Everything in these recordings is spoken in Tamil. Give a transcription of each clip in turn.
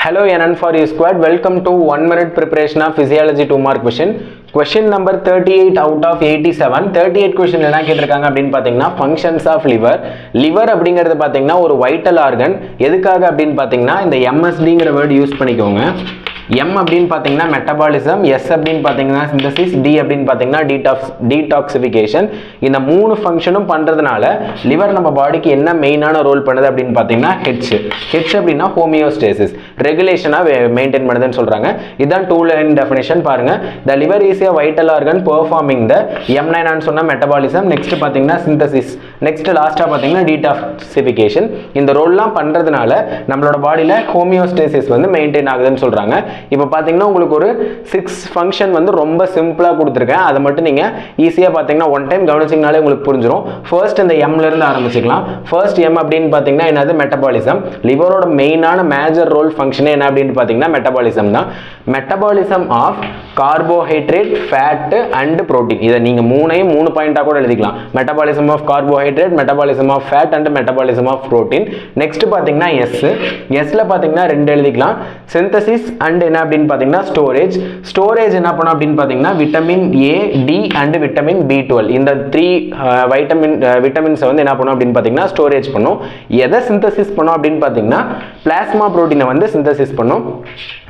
Hello NN for you squad. Welcome to 1 minute preparation of physiology 2 mark question. Question number 38 out of 87. 38 question என்ன கேட்டிருக்காங்க அப்படின்னு பார்த்தீங்கன்னா functions of liver. Liver அப்படிங்கிறது பார்த்தீங்கன்னா ஒரு vital organ. எதுக்காக அப்படின்னு பார்த்தீங்கன்னா இந்த MSDங்கிற வேர்ட் யூஸ் பண்ணிக்கோங்க. M அப்படின்னு பார்த்தீங்கன்னா மெட்டபாலிசம், S அப்படின்னு பார்த்தீங்கன்னா சிந்தசிஸ், D அப்படின்னு பார்த்தீங்கன்னா டீடாக்சிஃபிகேஷன். இந்த மூணு ஃபங்க்ஷனும் பண்ணுறதுனால லிவர் நம்ம பாடிக்கு என்ன மெயினான ரோல் பண்ணுது அப்படின்னு பார்த்தீங்கன்னா ஹெச் அப்படின்னா ஹோமியோஸ்டேசிஸ், ரெகுலேஷனாக மெயின்டைன் பண்ணுதுன்னு சொல்கிறாங்க. இதுதான் 2 லைன் டெஃபினேஷன் பாருங்கள். The liver is a vital organ performing the M9 சொன்ன மெட்டபாலிசம், நெக்ஸ்ட் பார்த்தீங்கன்னா சிந்தசிஸ், நெக்ஸ்ட் லாஸ்ட்டாக பார்த்தீங்கன்னா டீடாக்சிஃபிகேஷன். இந்த ரோல்லாம் பண்ணுறதுனால நம்மளோட பாடியில் ஹோமியோஸ்டேசிஸ் வந்து மெயின்டைன் ஆகுதுன்னு சொல்கிறாங்க. இப்போ பார்த்தீங்கன்னா உங்களுக்கு ஒரு 6 ஃபங்க்ஷன் வந்து ரொம்ப சிம்பிளாக கொடுத்துருக்கேன். அதை மட்டும் நீங்கள் ஈஸியாக பார்த்தீங்கன்னா ஒன் டைம் கவனிச்சிங்கனாலே உங்களுக்கு புரிஞ்சிடும். ஃபர்ஸ்ட் இந்த எம்லேருந்து ஆரம்பிச்சிக்கலாம். ஃபர்ஸ்ட் எம் அப்படின்னு பார்த்தீங்கன்னா என்னது மெட்டபாலிசம். லிவரோட மெயினான மேஜர் ரோல் ஃபங்க்ஷனே என்ன அப்படின்னு பார்த்தீங்கன்னா மெட்டபாலிசம் தான். Metabolism of carbohydrate, fat and protein. இதை நீங்கள் மூணு பாயிண்டாக கூட எழுதிக்கலாம். Metabolism of carbohydrate, metabolism of fat and metabolism of protein. Next பார்த்தீங்கன்னா எஸ்ல பார்த்தீங்கன்னா 2 எழுதிக்கலாம். சிந்தசிஸ் அண்ட் என்ன அப்படின்னு பார்த்தீங்கன்னா ஸ்டோரேஜ் என்ன பண்ணும் அப்படின்னு பார்த்தீங்கன்னா vitamin A, D and vitamin B12 இந்த 3 விட்டமின்ஸை வந்து என்ன பண்ணும் அப்படின்னு பார்த்தீங்கன்னா ஸ்டோரேஜ் பண்ணும். எதை சிந்தசிஸ் பண்ணும் அப்படின்னு பார்த்தீங்கன்னா பிளாஸ்மா புரோட்டீனை வந்து சிந்தசிஸ் பண்ணும்.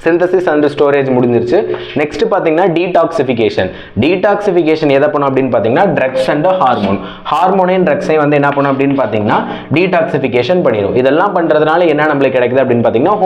சிந்தசிஸ் அண்ட் ஸ்டோரேஜ் முடிஞ்சிருச்சு. நெக்ஸ்ட் பார்த்தீங்கன்னா டீடாக்சிஃபிகேஷன் எதை பண்ணும் அப்படின்னு பார்த்தீங்கன்னா ட்ரக்ஸ் அண்ட் ஹார்மோனையும் ட்ரக்ஸை வந்து என்ன பண்ணும் அப்படின்னு பார்த்தீங்கன்னா டீடாக்சிஃபிகேஷன் பண்ணிடும். இதெல்லாம் பண்ணுறதுனால என்ன நம்மளுக்கு கிடைக்குது அப்படின்னு பார்த்தீங்கன்னா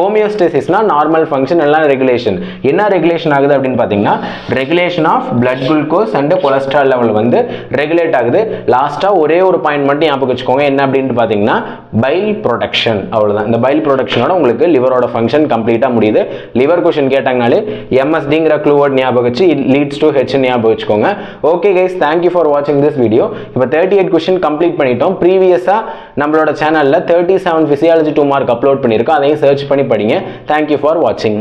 ஹோமியோஸ்டேசிஸ்னா நார்மல் ஃபங்க்ஷன் எல்லாம் ரெகுலேஷன். என்ன ரெகுலேஷன் ஆகுது அப்படின்னு பார்த்தீங்கன்னா regulation of blood glucose and cholesterol level வந்து ரெகுலேட் ஆகுது. லாஸ்ட்டாக ஒரே ஒரு பாயிண்ட் மட்டும் ஞாபகம் வச்சுக்கோங்க. என்ன அப்படின்னு பார்த்தீங்கன்னா பைல் ப்ரொடக்ஷன். அவ்வளோதான். இந்த பைல் ப்ரொடக்ஷனோட உங்களுக்கு லிவரோட ஃபங்க்ஷன் கம்ப்ளீட்டாக முடியுது. லிவர் கொஸ்டின் கேட்டாங்கனாலே MSDங்கிற க்ளூ வேர்ட் ஞாபகம் வச்சு இட் லீட்ஸ் டு ஹெச் ஞாபகம் வச்சுக்கோங்க. ஓகே கைஸ், தேங்க்யூ ஃபார் வாட்சிங் திஸ் வீடியோ. இப்போ 38 கொஸ்டின் கம்ப்ளீட் பண்ணிட்டோம். ப்ரீவியஸாக நம்மளோட சேனலில் 37 ஃபிசியாலஜி 2 மார்க் அப்லோட் பண்ணியிருக்கோம். அதையும் சர்ச் பண்ணி படிங்க. தேங்க்யூ ஃபார் வாட்சிங்.